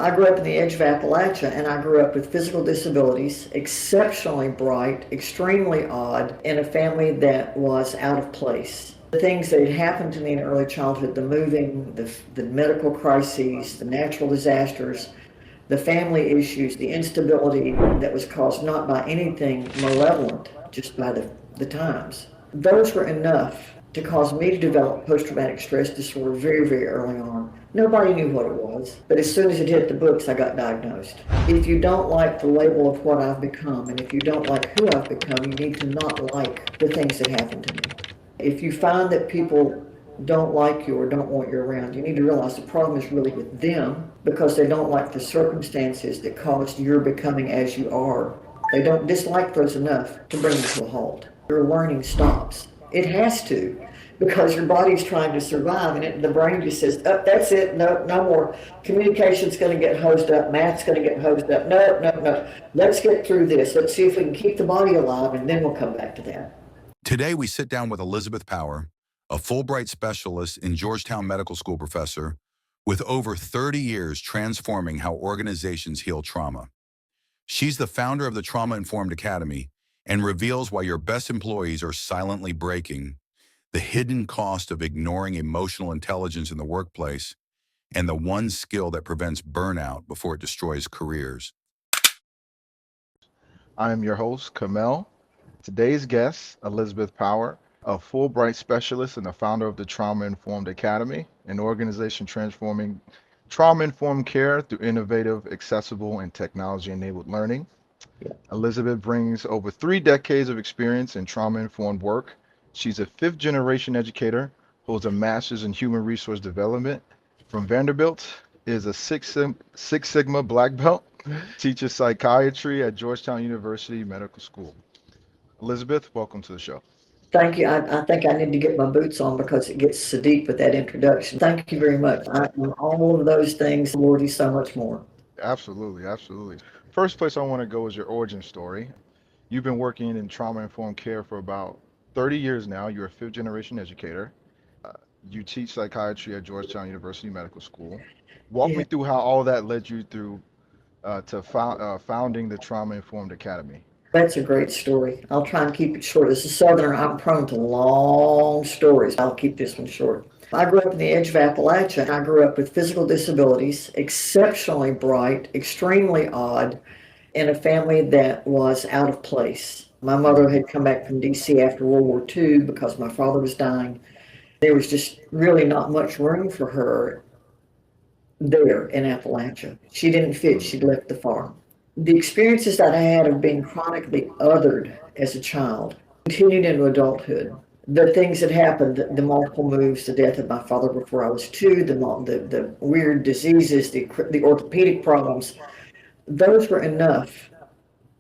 I grew up in the edge of Appalachia, and I grew up with physical disabilities, exceptionally bright, extremely odd, in a family that was out of place. The things that had happened to me in early childhood, the moving, the medical crises, the natural disasters, the family issues, the instability that was caused not by anything malevolent, just by the times. Those were enough to cause me to develop post-traumatic stress disorder very, very early on. Nobody knew what it was, but as soon as it hit the books, I got diagnosed. If you don't like the label of what I've become, and if you don't like who I've become, you need to not like the things that happened to me. If you find that people don't like you or don't want you around, you need to realize the problem is really with them, because they don't like the circumstances that caused your becoming as you are. They don't dislike those enough to bring you to a halt. Your learning stops. It has to, because your body's trying to survive, and the brain just says, oh, that's it, no more. Communication's going to get hosed up, math's going to get hosed up, no. Let's get through this. Let's see if we can keep the body alive, and then we'll come back to that. Today, we sit down with Elizabeth Power, a Fulbright Specialist and Georgetown Medical School professor with over 30 years transforming how organizations heal trauma. She's the founder of the Trauma Informed Academy and reveals why your best employees are silently breaking, the hidden cost of ignoring emotional intelligence in the workplace, and the one skill that prevents burnout before it destroys careers. I am your host, Kamel. Today's guest, Elizabeth Power, a Fulbright Specialist and the founder of the Trauma Informed Academy, an organization transforming trauma-informed care through innovative, accessible, and technology-enabled learning. Elizabeth brings over 3 decades of experience in trauma-informed work. She's a 5th-generation educator, holds a master's in human resource development from Vanderbilt, is a Six Sigma black belt, teaches psychiatry at Georgetown University Medical School. Elizabeth, welcome to the show. Thank you. I think I need to get my boots on because it gets so deep with that introduction. Thank you very much. I am all of those things, Lordy, so much more. Absolutely. First place I want to go is your origin story. You've been working in trauma-informed care for about 30 years now. You're a 5th-generation educator. You teach psychiatry at Georgetown University Medical School. Walk me through how all that led you through to founding the Trauma Informed Academy. That's a great story. I'll try and keep it short. As a Southerner, I'm prone to long stories. I'll keep this one short. I grew up in the edge of Appalachia. I grew up with physical disabilities, exceptionally bright, extremely odd, in a family that was out of place. My mother had come back from D.C. after World War II because my father was dying. There was just really not much room for her there in Appalachia. She didn't fit. She'd left the farm. The experiences that I had of being chronically othered as a child continued into adulthood. The things that happened, the multiple moves, the death of my father before I was 2, the weird diseases, the orthopedic problems, those were enough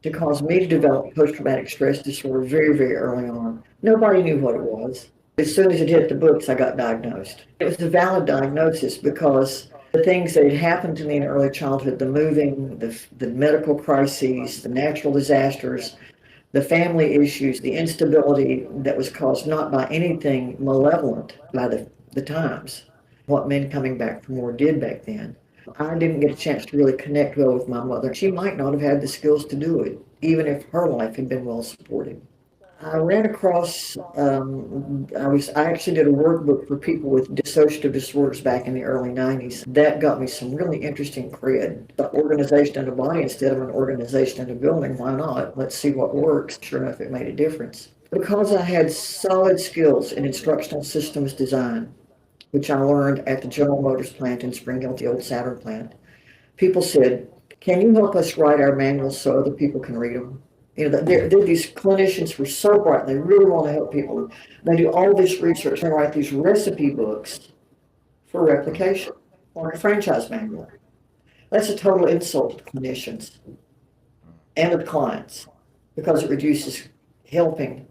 to cause me to develop post-traumatic stress disorder very, very early on. Nobody knew what it was. As soon as it hit the books, I got diagnosed. It was a valid diagnosis because the things that had happened to me in early childhood, the moving, the medical crises, the natural disasters, the family issues, the instability that was caused not by anything malevolent, by the times, what men coming back from war did back then. I didn't get a chance to really connect well with my mother. She might not have had the skills to do it, even if her life had been well supported. I ran across, I actually did a workbook for people with dissociative disorders back in the early 90s. That got me some really interesting cred. The organization in a body instead of an organization in a building, why not? Let's see what works. Sure enough, it made a difference. Because I had solid skills in instructional systems design, which I learned at the General Motors plant in Springfield, the old Saturn plant, people said, can you help us write our manuals so other people can read them? You know, these clinicians who are so bright, they really want to help people. They do all this research and write these recipe books for replication or a franchise manual. That's a total insult to clinicians and to the clients because it reduces helping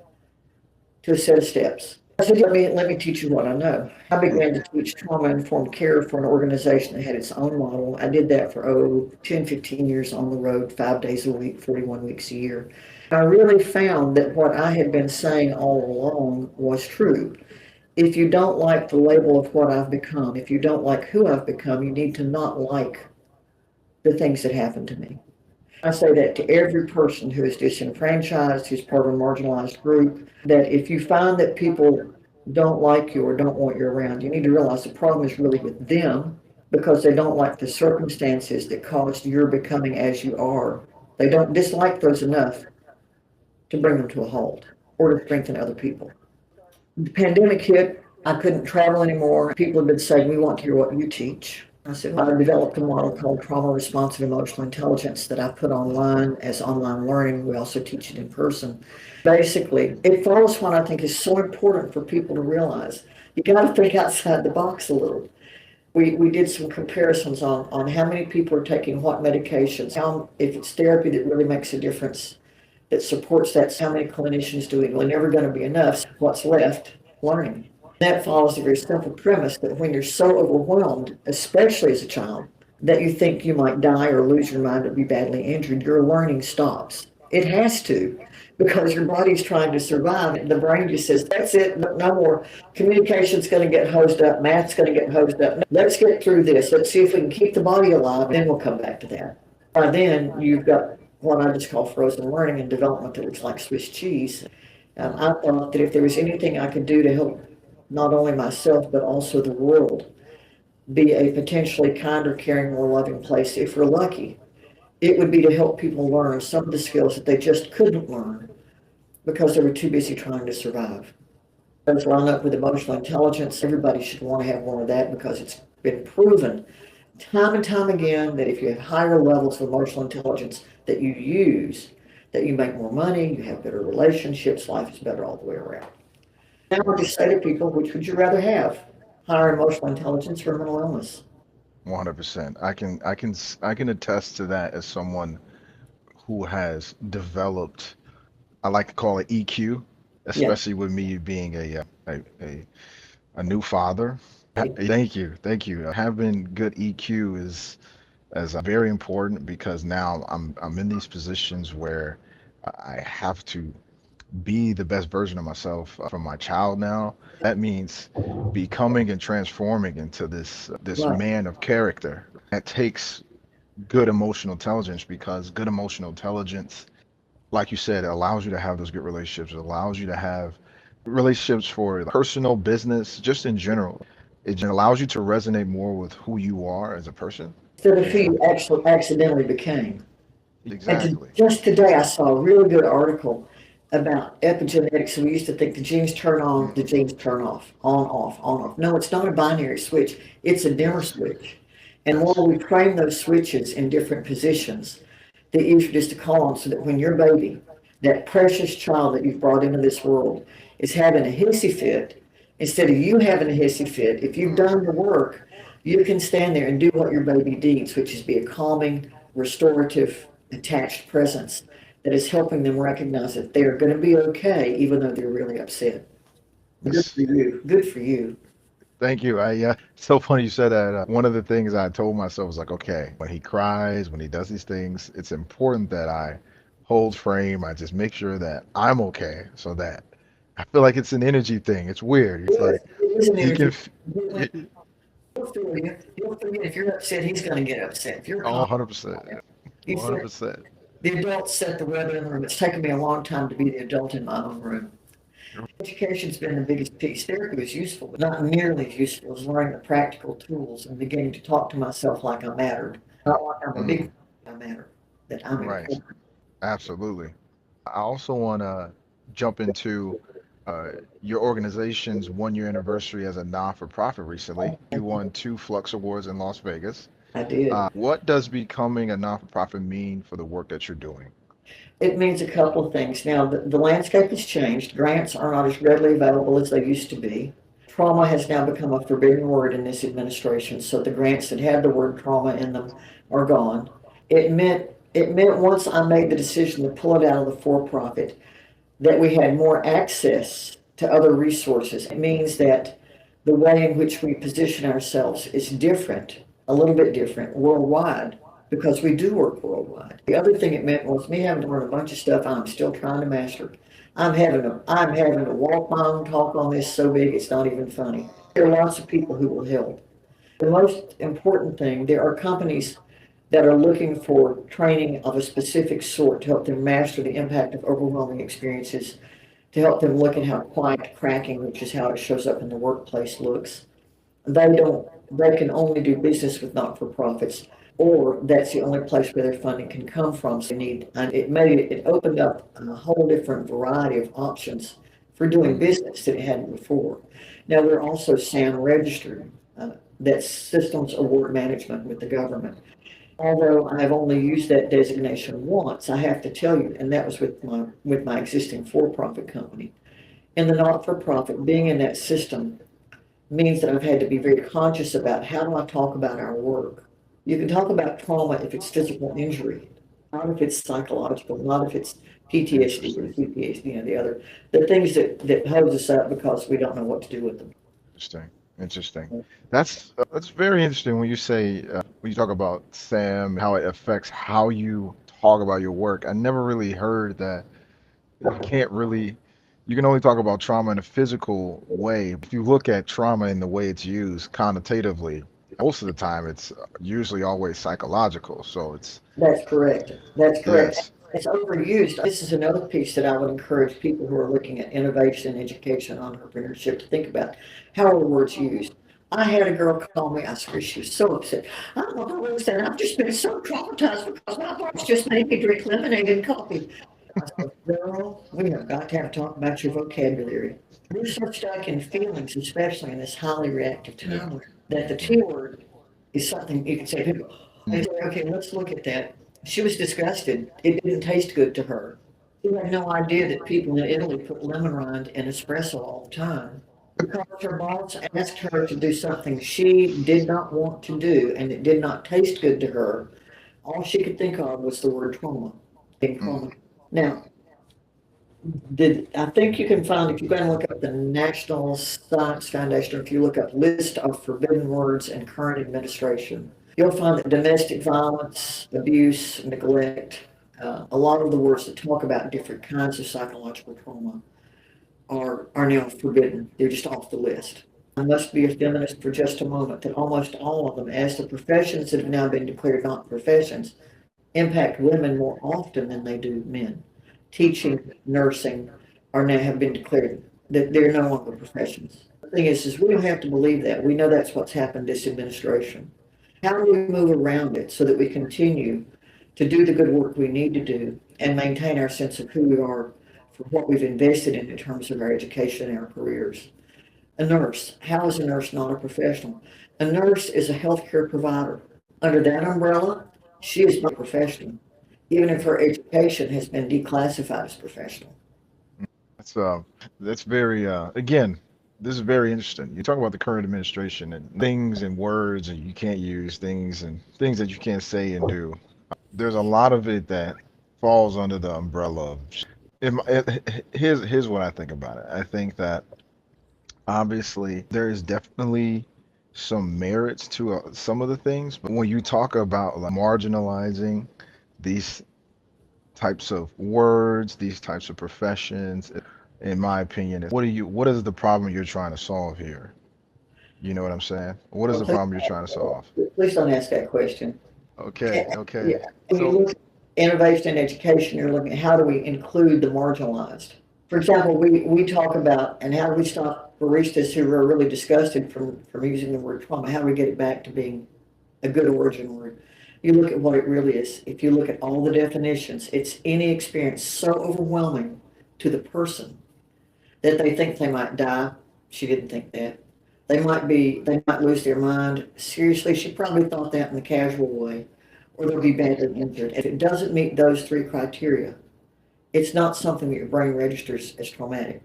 to a set of steps. I said, let me teach you what I know. I began to teach trauma-informed care for an organization that had its own model. I did that for 10, 15 years on the road, 5 days a week, 41 weeks a year. I really found that what I had been saying all along was true. If you don't like the label of what I've become, if you don't like who I've become, you need to not like the things that happened to me. I say that to every person who is disenfranchised, who's part of a marginalized group, that if you find that people don't like you or don't want you around, you need to realize the problem is really with them because they don't like the circumstances that caused your becoming as you are. They don't dislike those enough to bring them to a halt or to strengthen other people. The pandemic hit, I couldn't travel anymore. People have been saying, we want to hear what you teach. I said, well, I developed a model called trauma responsive emotional intelligence that I put online as online learning. We also teach it in person. Basically, it follows what I think is so important for people to realize. You got to think outside the box a little. We did some comparisons on how many people are taking what medications, how, if it's therapy that really makes a difference, that supports that, how many clinicians do it? Well, never going to be enough. What's left? Learning. That follows a very simple premise that when you're so overwhelmed, especially as a child, that you think you might die or lose your mind or be badly injured, your learning stops. It has to, because your body's trying to survive. And the brain just says, that's it, no more. Communication's going to get hosed up, math's going to get hosed up. Let's get through this. Let's see if we can keep the body alive, and then we'll come back to that. By then, you've got what I just call frozen learning and development that looks like Swiss cheese. I thought that if there was anything I could do to help not only myself, but also the world be a potentially kinder, caring, more loving place, if we're lucky, it would be to help people learn some of the skills that they just couldn't learn because they were too busy trying to survive. Those line up with emotional intelligence. Everybody should want to have one of that because it's been proven time and time again that if you have higher levels of emotional intelligence that you use, that you make more money, you have better relationships, life is better all the way around. Now I'll just say to people, which would you rather have? Higher emotional intelligence or mental illness? 100%. I can attest to that as someone who has developed, I like to call it EQ, especially with me being a new father. Thank you. Having good EQ is very important because now I'm in these positions where I have to be the best version of myself for my child now. That means becoming and transforming into this Right. man of character. That takes good emotional intelligence because good emotional intelligence, like you said, allows you to have those good relationships. It allows you to have relationships for personal, business, just in general. It allows you to resonate more with who you are as a person. Instead of who And you actually accidentally became. And exactly. just today, I saw a really good article about epigenetics. We used to think the genes turn on, the genes turn off, on, off, on, off. No, it's not a binary switch. It's a dimmer switch. And Yes. while we frame those switches in different positions, the easier it is to call on so that when your baby, that precious child that you've brought into this world, is having a hissy fit, instead of you having a hissy fit, if you've done the work, you can stand there and do what your baby needs, which is be a calming, restorative, attached presence that is helping them recognize that they're going to be okay, even though they're really upset. Good Yes. for you. Good for you. Thank you. So funny you said that. One of the things I told myself was like, okay, when he cries, when he does these things, it's important that I hold frame. I just make sure that I'm okay, so that I feel like it's an energy thing. It's weird. It's like It is an he can, energy. He'll feel you. He'll feel you. If you're upset, he's going to get upset. If you're oh, calm, 100%, you said 100%. the adults set the weather in the room. It's taken me a long time to be the adult in my own room. Education's been the biggest piece. Therapy was useful, but not nearly as useful as learning the practical tools and beginning to talk to myself like I mattered. Not like I'm a Mm, big, I matter, that I'm right. important. Absolutely. I also want to jump into your organization's 1 year anniversary as a non-for-profit recently. You won 2 Flux Awards in Las Vegas. I did. What does becoming a non-for-profit mean for the work that you're doing? It means a couple of things. Now, the landscape has changed. Grants are not as readily available as they used to be. Trauma has now become a forbidden word in this administration, so the grants that had the word trauma in them are gone. It meant once I made the decision to pull it out of the for-profit that we had more access to other resources. It means that the way in which we position ourselves is different, a little bit different worldwide, because we do work worldwide. The other thing it meant was me having to learn a bunch of stuff I'm still trying to master. I'm having to walk my own talk on this so big it's not even funny. There are lots of people who will help. The most important thing, there are companies that are looking for training of a specific sort to help them master the impact of overwhelming experiences, to help them look at how quiet cracking, which is how it shows up in the workplace, looks. They can only do business with not-for-profits, or that's the only place where their funding can come from. So it opened up a whole different variety of options for doing business that it hadn't before. Now, we're also SAM registered. That's Systems Award Management with the government. Although I've only used that designation once, I have to tell you, and that was with my existing for-profit company. In the not-for-profit, being in that system means that I've had to be very conscious about how do I talk about our work. You can talk about trauma if it's physical injury, not if it's psychological, not if it's PTSD or PTSD, the things that holds us up because we don't know what to do with them. Interesting. Interesting. That's very interesting when you say when you talk about Sam, how it affects how you talk about your work. I never really heard that you can only talk about trauma in a physical way. If you look at trauma in the way it's used connotatively, most of the time it's usually always psychological. So it's That's correct. That's correct. yes. It's overused. This is another piece that I would encourage people who are looking at innovation, education, entrepreneurship to think about. How are words used? I had a girl call me. I swear she was so upset. I don't know what I was saying. I've just been so traumatized because my boss just made me drink lemonade and coffee. I said, girl, we have got to have a talk about your vocabulary. We're so stuck in feelings, especially in this highly reactive Yeah. time, that the T word is something you can say to people. And Mm. say, okay, let's look at that. She was disgusted. It didn't taste good to her. She had no idea that people in Italy put lemon rind in espresso all the time. Because her boss asked her to do something she did not want to do and it did not taste good to her, all she could think of was the word trauma. Being Mm. trauma. Now, I think you can find, if you go and look up the National Science Foundation, or if you look up list of forbidden words in current administration, you'll find that domestic violence, abuse, neglect, a lot of the words that talk about different kinds of psychological trauma are now forbidden. They're just off the list. I must be a feminist for just a moment that almost all of them, as the professions that have now been declared not professions, impact women more often than they do men. Teaching, nursing are now have been declared that they're no longer professions. The thing is we don't have to believe that. We know that's what's happened this administration. How do we move around it so that we continue to do the good work we need to do and maintain our sense of who we are for what we've invested in terms of our education and our careers? A nurse, how is a nurse not a professional? A nurse is a healthcare provider. Under that umbrella, she is not a professional, even if her education has been declassified as professional. That's that's very again, this is very interesting. You talk about the current administration and things and words and you can't use things and things that you can't say and do. There's a lot of it that falls under the umbrella of here's what I think about it. I think that obviously there is definitely some merits to some of the things, but when you talk about like, marginalizing these types of words, these types of professions, in my opinion, what is the problem you're trying to solve here? You know what I'm saying? What is Well, the problem you're trying to solve? please don't ask that question. Okay, okay. Yeah, when you So, look at innovation in education, you're looking at how do we include the marginalized. For example, we talk about, and how do we stop baristas who are really disgusted from using the word trauma? How do we get it back to being a good origin word? You look at what it really is. If you look at all the definitions, it's any experience so overwhelming to the person that they think they might die. She didn't think that. They might lose their mind. Seriously, she probably thought that in the casual way, or they'll be badly injured. If it doesn't meet those three criteria, it's not something that your brain registers as traumatic.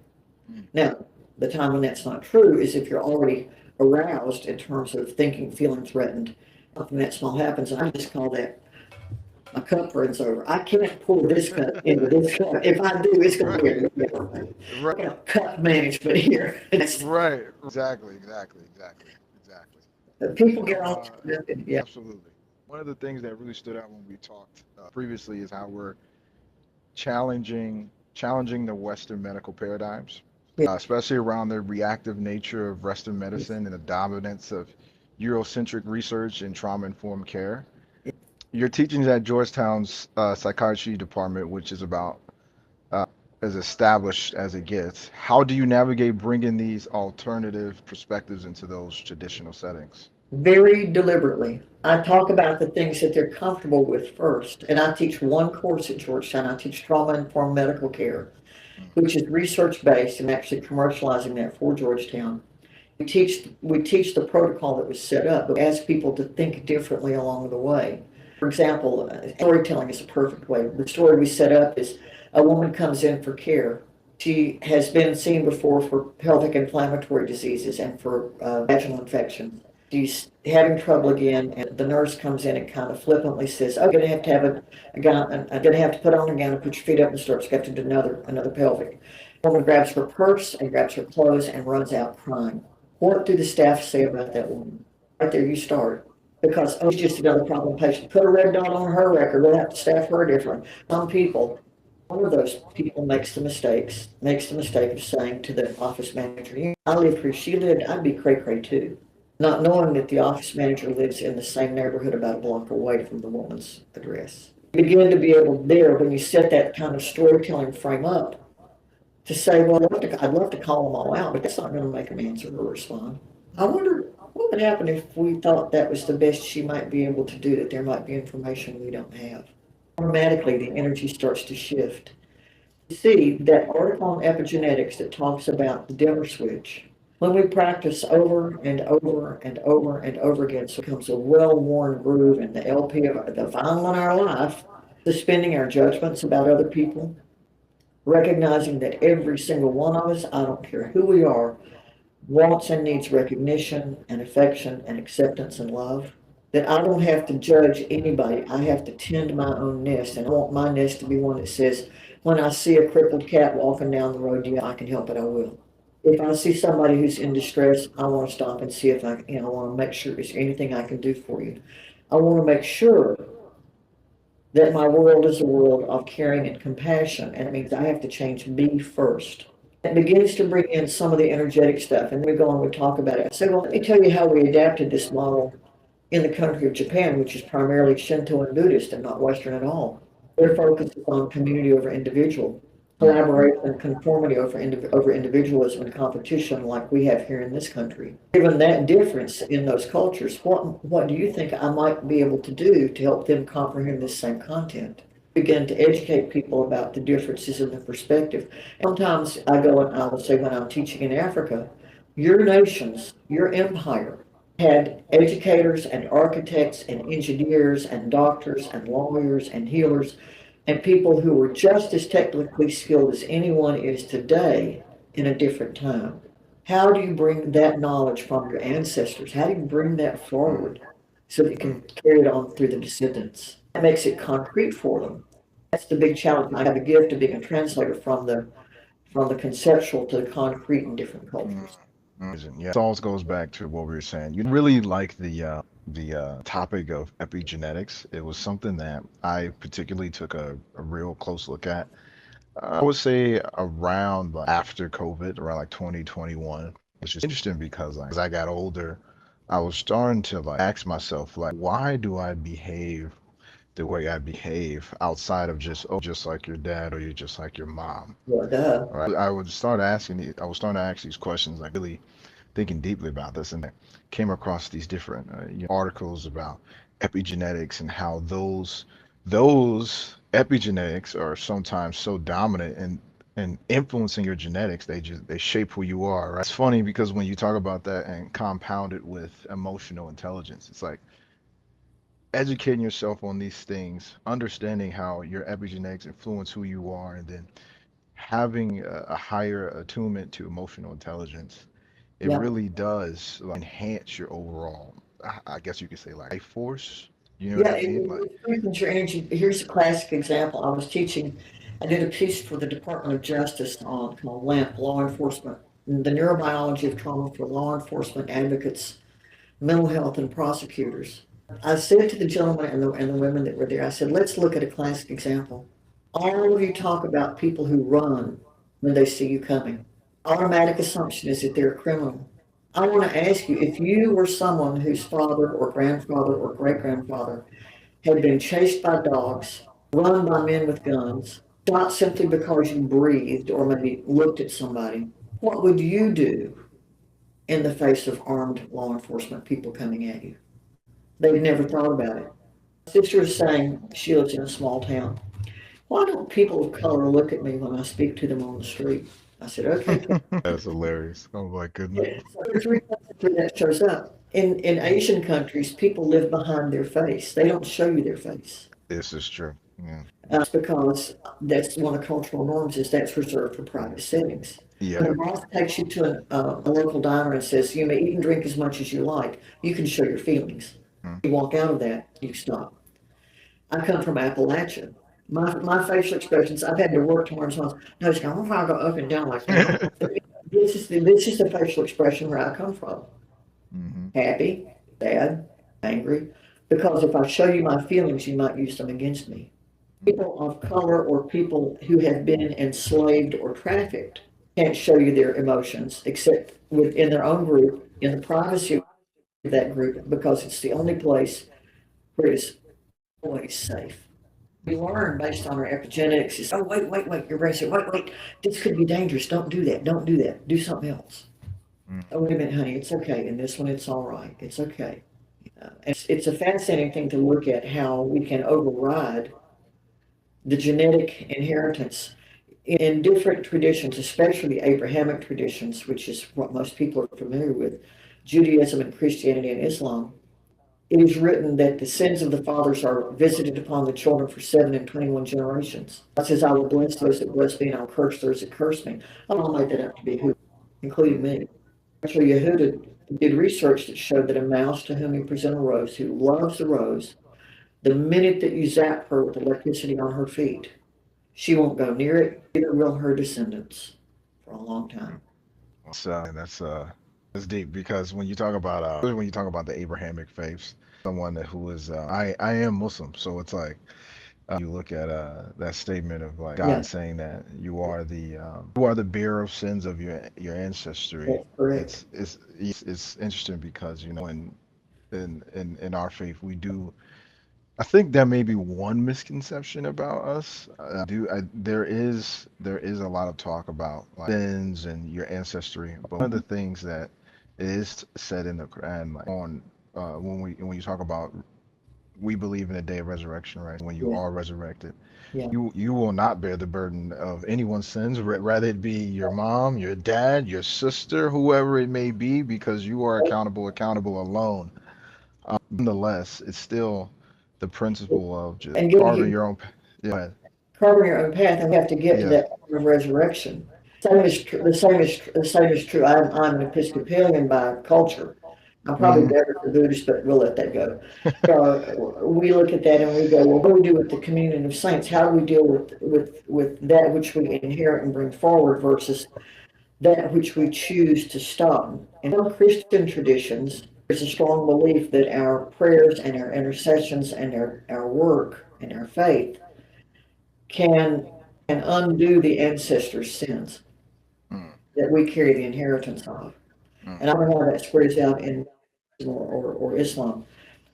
Now, the time when that's not true is if you're already aroused in terms of thinking, feeling threatened, something that small happens, and I just call that my cup runs over. I can't pour this cup into this cup. If I do, it's going to be a right, cup management here. right, exactly. People So, get all, yeah. absolutely. One of the things that really stood out when we talked previously is how we're challenging the Western medical paradigms, especially around the reactive nature of Western medicine and the dominance of Eurocentric research and trauma-informed care. Your teachings at Georgetown's psychiatry department, which is about uh, as established as it gets. How do you navigate bringing these alternative perspectives into those traditional settings? Very deliberately. I talk about the things that they're comfortable with first. And I teach one course at Georgetown. I teach trauma-informed medical care, which is research-based and actually commercializing that for Georgetown. We teach the protocol that was set up, but ask people to think differently along the way. For example, storytelling is a perfect way. The story we set up is a woman comes in for care. She has been seen before for pelvic inflammatory diseases and for vaginal infections. She's having trouble again, and the nurse comes in and kind of flippantly says, "Oh, you're going to have a gown. I'm going to have to put on a gown and put your feet up and start. You have to do another pelvic." The woman grabs her purse and grabs her clothes and runs out crying. What do the staff say about that woman? Right there, you start. Because, oh, she's just another problem patient. Put a red dot on her record. We'll have to staff her different. Some people, one of those people makes the mistake of saying to the office manager, "I lived where she lived, I'd be cray-cray too." Not knowing that the office manager lives in the same neighborhood about a block away from the woman's address. You begin to be able there, when you set that kind of storytelling frame up, to say, well, I'd love to call them all out, but that's not going to make them answer or respond. I wonder what would happen if we thought that was the best she might be able to do, that there might be information we don't have. Automatically, the energy starts to shift. You see, that article on epigenetics that talks about the dimmer switch, when we practice over and over and over and over again, so it becomes a well-worn groove in the LP of the vinyl in our life, suspending our judgments about other people, recognizing that every single one of us, I don't care who we are, wants and needs recognition and affection and acceptance and love. That I don't have to judge anybody. I have to tend my own nest. And I want my nest to be one that says, when I see a crippled cat walking down the road, yeah, I can help it, I will. If I see somebody who's in distress, I want to stop and see if I want to make sure, is there anything I can do for you? I want to make sure that my world is a world of caring and compassion, and it means I have to change me first. It begins to bring in some of the energetic stuff, and then we go on, we talk about it. I say, well, let me tell you how we adapted this model in the country of Japan, which is primarily Shinto and Buddhist and not Western at all. Their focus is on community over individual, collaboration and conformity over individualism and competition like we have here in this country. Given that difference in those cultures, what do you think I might be able to do to help them comprehend this same content? Begin to educate people about the differences in the perspective. Sometimes I go and I will say, when I'm teaching in Africa, your nations, your empire, had educators and architects and engineers and doctors and lawyers and healers and people who were just as technically skilled as anyone is today in a different time. How do you bring that knowledge from your ancestors? How do you bring that forward so that you can carry it on through the descendants? That makes it concrete for them. That's the big challenge. I have the gift of being a translator from the conceptual to the concrete in different cultures. Amazing. Yeah, it always goes back to what we were saying. You really like the topic of epigenetics. It was something that I particularly took a real close look at. I would say around after COVID, around like 2021, which is interesting because like as I got older, I was starting to like ask myself like, why do I behave the way I behave outside of just, oh, just like your dad or you're just like your mom? Well, duh. Right. I was starting to ask these questions, like really thinking deeply about this, and I came across these different articles about epigenetics and how those epigenetics are sometimes so dominant and influencing your genetics. They shape who you are. Right? It's funny because when you talk about that and compound it with emotional intelligence, it's like educating yourself on these things, understanding how your epigenetics influence who you are, and then having a higher attunement to emotional intelligence, it Yeah. really does like, enhance your overall, I guess you could say like life force. You know what Yeah, I mean? Like, it strengthens your energy. Here's a classic example. I did a piece for the Department of Justice on called LAMP, Law Enforcement, the neurobiology of trauma for law enforcement advocates, mental health, and prosecutors. I said to the gentlemen and the women that were there, I said, let's look at a classic example. All of you talk about people who run when they see you coming. Automatic assumption is that they're a criminal. I want to ask you, if you were someone whose father or grandfather or great grandfather had been chased by dogs, run by men with guns, shot simply because you breathed or maybe looked at somebody, what would you do in the face of armed law enforcement people coming at you? They've never thought about it. Sister is saying she lives in a small town. Why don't people of color look at me when I speak to them on the street? I said, okay. That's hilarious. Oh my goodness. Yeah, so there's three ways that shows up. In Asian countries, people live behind their face. They don't show you their face. This is true. Yeah. It's because that's one of the cultural norms is that's reserved for private settings. Yeah. When a boss takes you to a local diner and says, you may eat and drink as much as you like, you can show your feelings. You walk out of that, you stop. I come from Appalachia. My facial expressions, I've had to work tomorrow. So no, it's going to go up and down like that. This is the facial expression where I come from. Happy, sad, angry. Because if I show you my feelings, you might use them against me. People of color or people who have been enslaved or trafficked can't show you their emotions except within their own group, in the privacy of that group, because it's the only place where it's always safe. We learn based on our epigenetics is, oh, wait, your brain said, wait, this could be dangerous. Don't do that. Do something else. Oh, wait a minute, honey, it's okay. And this one, it's all right. It's okay. It's a fascinating thing to look at how we can override the genetic inheritance in different traditions, especially Abrahamic traditions, which is what most people are familiar with, Judaism and Christianity and Islam. It is written that the sins of the fathers are visited upon the children for 7 and 21 generations. God says, I will bless those that bless me, and I'll curse those that curse me. I'll make that up to be who, including me. Actually, Yehuda did research that showed that a mouse to whom you present a rose, who loves the rose, the minute that you zap her with electricity on her feet, she won't go near it, neither will her descendants for a long time. So that's deep because when you talk about the Abrahamic faiths, someone who is I am Muslim, so it's like you look at that statement of like God saying that you are the bearer of sins of your ancestry. That's correct. It's interesting because in our faith we do. I think there may be one misconception about us. There is a lot of talk about like sins and your ancestry, but one of the things that is said in the Quran, like on when you talk about we believe in the day of resurrection, right? When you are resurrected, you will not bear the burden of anyone's sins, rather it be your mom, your dad, your sister, whoever it may be, because you are accountable alone. Nonetheless, it's still the principle of just carving your own. Yeah. Carving your own path, and we have to get to that point of resurrection. The same is true. I'm an Episcopalian by culture. I'm probably better for Buddhist, but we'll let that go. So we look at that and we go, well, what do we do with the communion of saints? How do we deal with that which we inherit and bring forward versus that which we choose to stop? In some Christian traditions, there's a strong belief that our prayers and our intercessions and our work and our faith can undo the ancestors' sins that we carry the inheritance of. And I don't know how that spreads out in or Islam.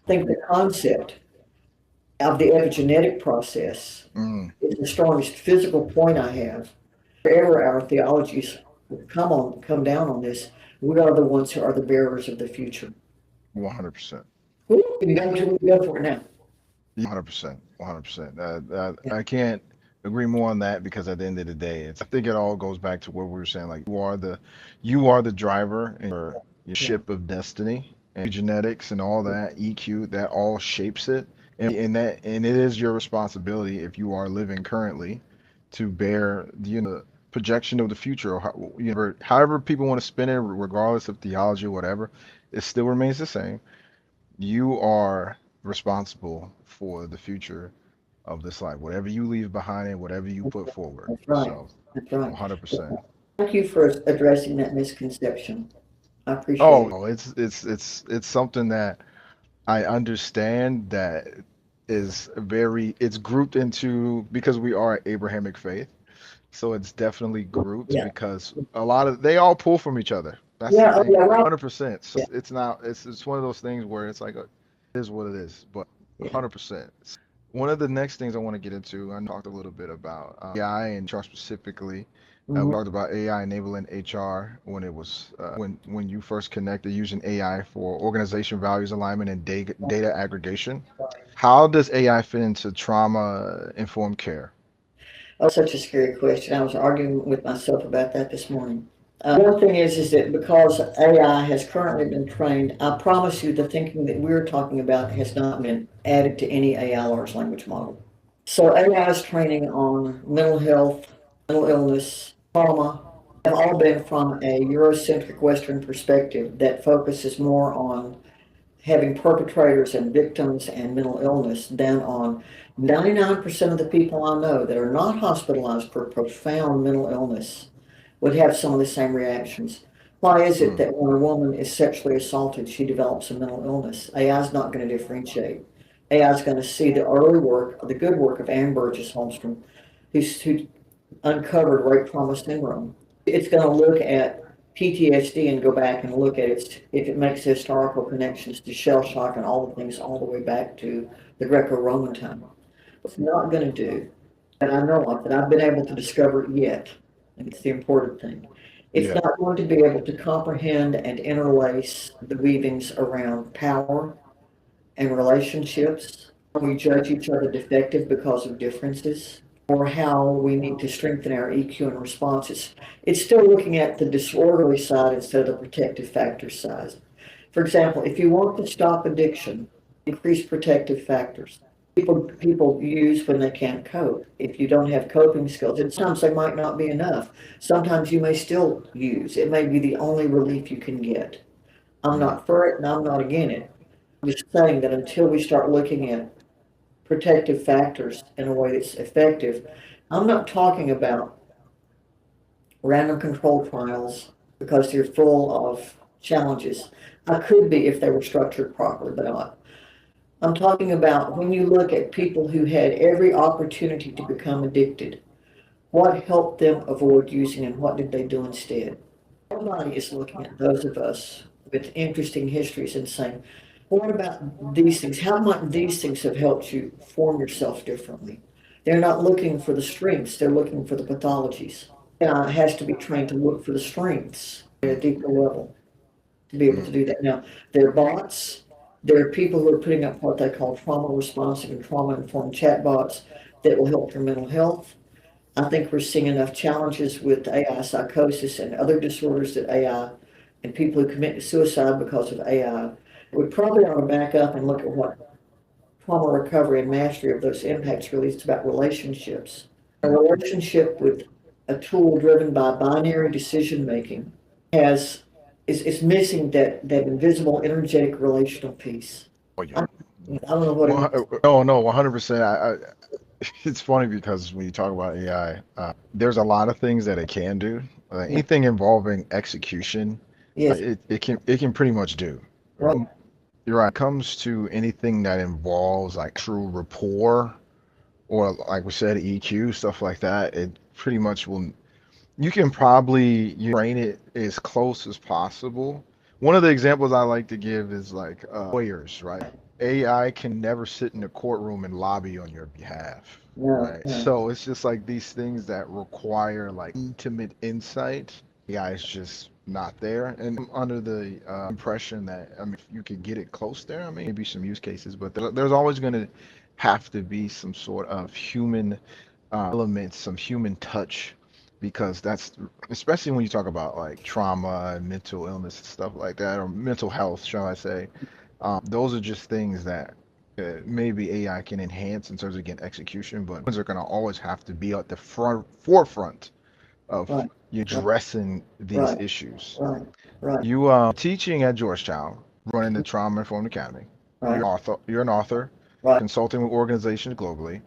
I think the concept of the epigenetic process is the strongest physical point I have. Wherever our theologies come down on this, we are the ones who are the bearers of the future. 100%. We can go for it now. 100%. 100%. I can't agree more on that because at the end of the day, I think it all goes back to what we were saying. Like you are the driver in your ship of destiny, and genetics and all that EQ that all shapes it, and it is your responsibility if you are living currently to bear the projection of the future, or however people want to spin it, regardless of theology or whatever, it still remains the same. You are responsible for the future of this life, whatever you leave behind and whatever you put forward. That's right. So, That's right. 100%. Thank you for addressing that misconception. I appreciate it. Oh, it's something that I understand that it's grouped into because we are Abrahamic faith. So it's definitely grouped because they all pull from each other. That's the thing, 100%. So it's one of those things where it's like, it is what it is. But Yeah. 100%. One of the next things I want to get into, I talked a little bit about AI and HR specifically. We Mhm. talked about AI enabling HR when it was when you first connected using AI for organization values alignment and data aggregation. How does AI fit into trauma informed care? Oh, such a scary question. I was arguing with myself about that this morning. One thing is that because AI has currently been trained, I promise you the thinking that we're talking about has not been added to any AI large language model. So AI is training on mental health, mental illness, trauma, have all been from a Eurocentric Western perspective that focuses more on having perpetrators and victims and mental illness than on 99% of the people I know that are not hospitalized for profound mental illness would have some of the same reactions. Why is it Mm, that when a woman is sexually assaulted, she develops a mental illness? AI is not going to differentiate. AI is going to see the early work, the good work of Ann Burgess Holmstrom, who uncovered rape trauma syndrome. It's going to look at PTSD and go back and look at it if it makes historical connections to shell shock and all the things all the way back to the Greco-Roman time. It's not going to do that I know of that I've been able to discover yet, and it's the important thing. It's yeah. not going to be able to comprehend and interlace the weavings around power and relationships. We judge each other defective because of differences, or how we need to strengthen our EQ and responses. It's still looking at the disorderly side instead of the protective factor side. For example, if you want to stop addiction, increase protective factors. People use when they can't cope. If you don't have coping skills, and sometimes they might not be enough. Sometimes you may still use. It may be the only relief you can get. I'm Mm, not for it and I'm not against it. I'm just saying that until we start looking at protective factors in a way that's effective, I'm not talking about random control trials because they're full of challenges. I could be if they were structured properly, but not. I'm talking about when you look at people who had every opportunity to become addicted, what helped them avoid using and what did they do instead? Nobody is looking at those of us with interesting histories and saying, what about these things? How might these things have helped you form yourself differently? They're not looking for the strengths, they're looking for the pathologies. It has to be trained to look for the strengths at a mm, deeper level to be able mm, to do that. Now, there are bots, there are people who are putting up what they call trauma responsive and trauma informed chatbots that will help your mental health. I think we're seeing enough challenges with AI psychosis and other disorders that AI and people who commit suicide because of AI. We probably ought to back up and look at what trauma recovery and mastery of those impacts really is about relationships. A mm. relationship with a tool driven by binary decision making has is missing that invisible energetic relational piece. Oh, yeah. I don't know what it Well, is. no, no, 100%. It's funny because when you talk about AI, there's a lot of things that it can do. Yeah. Anything involving execution, Yes. it can pretty much do. Right. You're right. It comes to anything that involves like true rapport or like we said, EQ, stuff like that, it pretty much will. You can probably train it as close as possible. One of the examples I like to give is like lawyers, right? AI can never sit in a courtroom and lobby on your behalf, No. right? No. So it's just like these things that require like intimate insight. AI is just not there. And I'm under the impression that, I mean, if you could get it close there, I mean, maybe some use cases, but there's always going to have to be some sort of human element, some human touch, because that's especially when you talk about like trauma and mental illness and stuff like that, or mental health, shall I say. Those are just things that maybe AI can enhance in terms of again execution, but ones are going to always have to be at the forefront of Right. you Right. addressing these Right. issues. Right. Right. You teaching at Georgetown, running the Trauma Informed Academy. Right. You're an author, Right. consulting with organizations globally.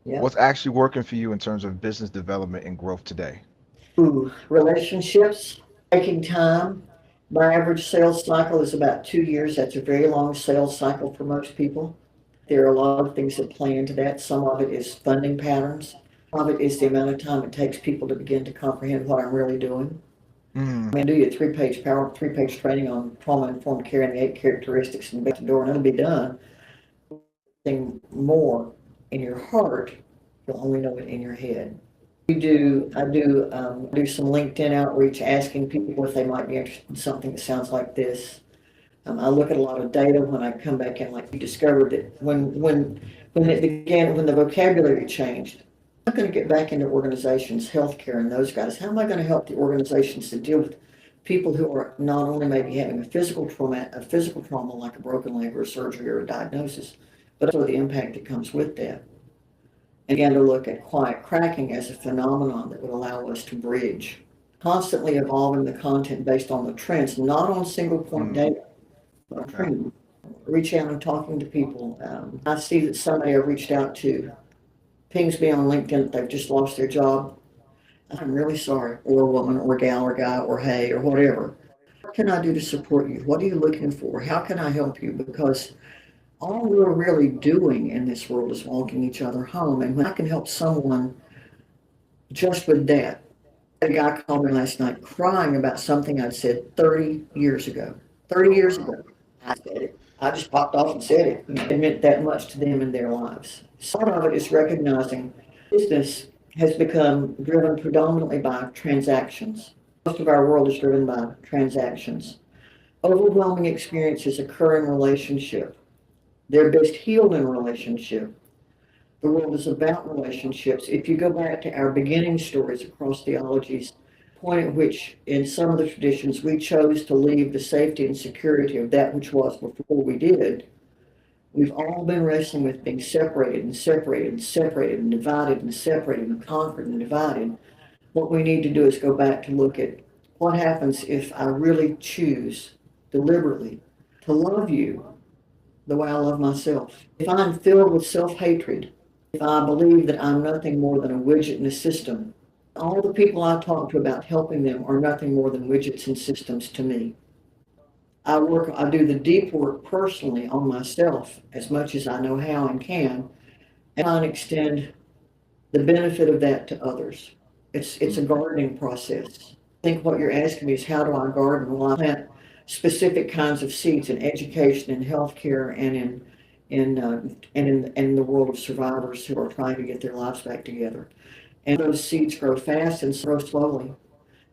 Yeah. What's actually working for you in terms of business development and growth today? Ooh, relationships, taking time. My average sales cycle is about 2 years. That's a very long sales cycle for most people. There are a lot of things that play into that. Some of it is funding patterns. Some of it is the amount of time it takes people to begin to comprehend what I'm really doing. Mm, I mean, do you a three-page training on trauma-informed care and the 8 characteristics and back the door, and it'll be done. something more in your heart, you'll only know it in your head. I do some LinkedIn outreach asking people if they might be interested in something that sounds like this. I look at a lot of data when I come back in, like you discovered that when the vocabulary changed, I'm not going to get back into organizations, healthcare and those guys. How am I going to help the organizations to deal with people who are not only maybe having a physical trauma like a broken leg or a surgery or a diagnosis, but also the impact that comes with that. And began to look at quiet cracking as a phenomenon that would allow us to bridge, constantly evolving the content based on the trends, not on single point data, but on trend. Reach out and talking to people. I see that somebody I reached out to pings me on LinkedIn that they've just lost their job. I'm really sorry, or a woman, or gal, or guy, or hey, or whatever. What can I do to support you? What are you looking for? How can I help you? Because all we're really doing in this world is walking each other home. And when I can help someone just with that, a guy called me last night crying about something I'd said 30 years ago. 30 years ago, I said it. I just popped off and said it. It meant that much to them in their lives. Some of it is recognizing business has become driven predominantly by transactions. Most of our world is driven by transactions. Overwhelming experiences occur in relationship. They're best healed in relationship. The world is about relationships. If you go back to our beginning stories across theologies, point at which in some of the traditions we chose to leave the safety and security of that which was before we did, we've all been wrestling with being separated and separated and separated and divided and separated and conquered and divided. What we need to do is go back to look at what happens if I really choose deliberately to love you the way I love myself. If I'm filled with self-hatred, if I believe that I'm nothing more than a widget in a system, all the people I talk to about helping them are nothing more than widgets and systems to me. I do the deep work personally on myself as much as I know how and can, and I extend the benefit of that to others. It's a gardening process. I think what you're asking me is how do I garden? Well, I plant specific kinds of seeds in education and healthcare and in the world of survivors who are trying to get their lives back together. And those seeds grow fast and grow slowly.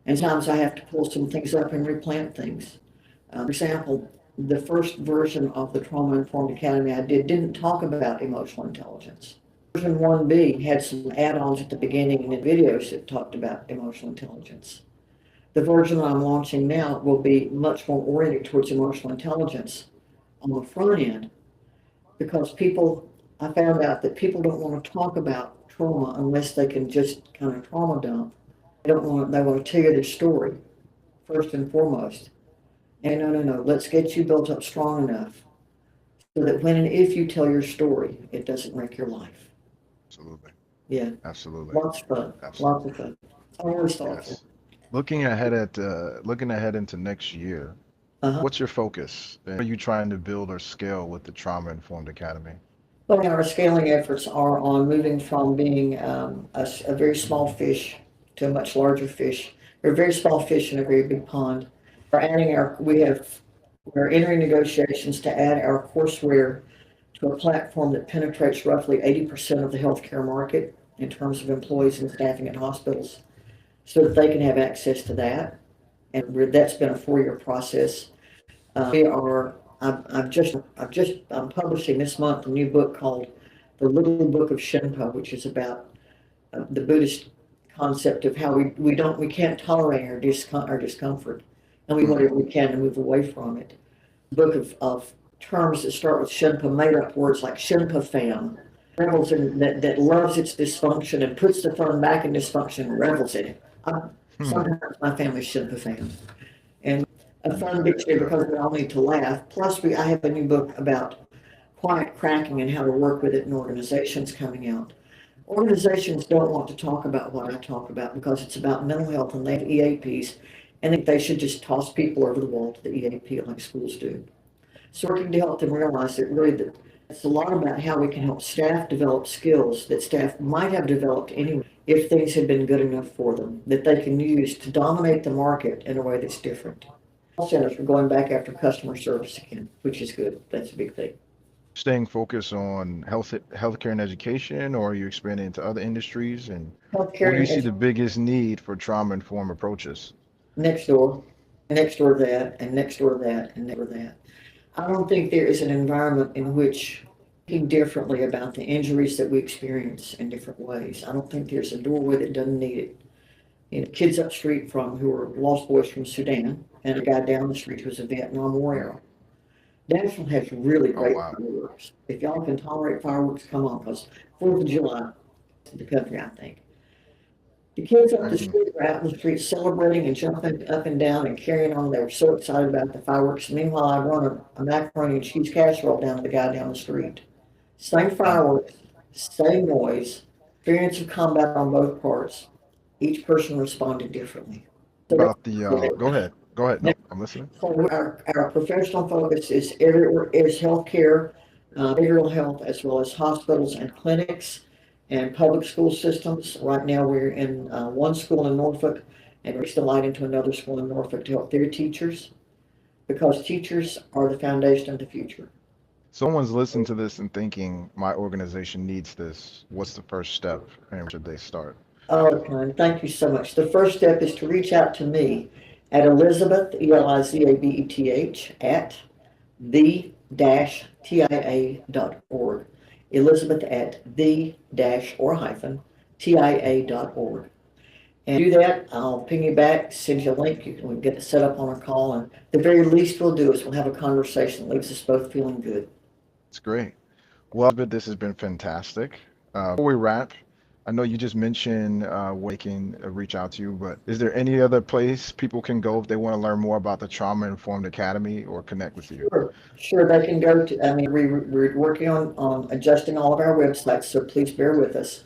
And sometimes I have to pull some things up and replant things. For example, the first version of the Trauma Informed Academy I didn't talk about emotional intelligence. Version 1B had some add-ons at the beginning and videos that talked about emotional intelligence. The version I'm launching now will be much more oriented towards emotional intelligence on the front end because I found out that people don't want to talk about trauma unless they can just kind of trauma dump. They want to tell you their story first and foremost. And no, let's get you built up strong enough so that when and if you tell your story, it doesn't wreck your life. Absolutely. Yeah. Absolutely. Lots of fun. Absolutely. Lots of fun. Always thoughtful. Yes. Looking ahead into next year, what's your focus? What are you trying to build or scale with the Trauma Informed Academy? Well, our scaling efforts are on moving from being a very small fish to a much larger fish. We're a very small fish in a very big pond. We're entering negotiations to add our courseware to a platform that penetrates roughly 80% of the healthcare market in terms of employees and staffing at hospitals, so that they can have access to that. And that's been a 4-year process. I'm publishing this month a new book called The Little Book of Shinpo, which is about the Buddhist concept of how we can't tolerate our discomfort, and we do whatever we can to move away from it. A book of terms that start with Shinpo, made up words like Shinpo fam, revels in that loves its dysfunction and puts the fun back in dysfunction and revels in it. Sometimes my family's Shinpo fam. And a fun dictionary because we all need to laugh. Plus, I have a new book about quiet cracking and how to work with it in organizations coming out. Organizations don't want to talk about what I talk about because it's about mental health and they have EAPs, and think they should just toss people over the wall to the EAP like schools do. So working to help them realize that it's a lot about how we can help staff develop skills that staff might have developed anyway if things had been good enough for them, that they can use to dominate the market in a way that's different. Call centers are going back after customer service again, which is good. That's a big thing. staying focused on healthcare and education, or are you expanding into other industries? And where Healthcare do you and see the biggest need for trauma-informed approaches? next door, next door to that, and next door to that, and next door to that. I don't think there is an environment in which thinking differently about the injuries that we experience in different ways. I don't think there's a doorway that doesn't need it. You know, kids up street from who are lost boys from Sudan, and a guy down the street who's a Vietnam warrior. Nashville has really Oh, great wow. fireworks. If y'all can tolerate fireworks, come on, because Fourth of July to the country, I think. The kids up the Mhm. street were out in the street celebrating and jumping up and down and carrying on. They were so excited about the fireworks. Meanwhile, I run a macaroni and cheese casserole down to the guy down the street. Same fireworks, same noise, experience of combat on both parts. Each person responded differently. So About the, go ahead. Go ahead. that's Nope, I'm listening. so our professional focus is everywhere, is healthcare, behavioral health, as well as hospitals and clinics and public school systems. Right now, we're in one school in Norfolk and reach the light into another school in Norfolk to help their teachers, because teachers are the foundation of the future. Someone's listening to this and thinking, my organization needs this. What's the first step and where should they start? Oh, Con, thank you so much. The first step is to reach out to me at Elizabeth, Elizabeth, at the-tia.org. Elizabeth at the-tia.org. And do that, I'll ping you back, send you a link, you can get it set up on a call, and the very least we'll do is we'll have a conversation that leaves us both feeling good. It's great. Well, Elizabeth, this has been fantastic. Before we wrap, I know you just mentioned where they can reach out to you, but is there any other place people can go if they want to learn more about the Trauma Informed Academy or connect with you? Sure, they can go to, I mean, we're working on adjusting all of our websites, so please bear with us.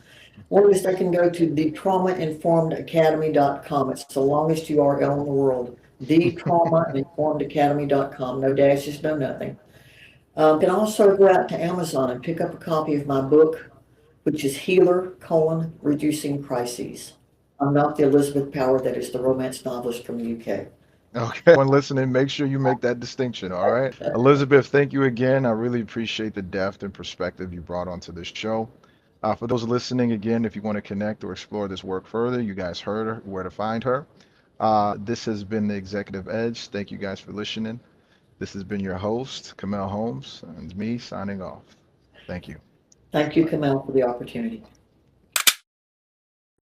One is they can go to thetraumainformedacademy.com. It's the longest URL in the world. Thetraumainformedacademy.com. No dashes, no nothing. You can also go out to Amazon and pick up a copy of my book, which is Healer, Reducing Crises. I'm not the Elizabeth Power that is the romance novelist from the UK. Okay, everyone listening, make sure you make that distinction, all right? Elizabeth, thank you again. I really appreciate the depth and perspective you brought onto this show. For those listening, again, if you want to connect or explore this work further, you guys heard her, where to find her. This has been the Executive Edge. Thank you guys for listening. This has been your host, Kamel Holmes, and me signing off. Thank you. Thank you, Kamal, for the opportunity.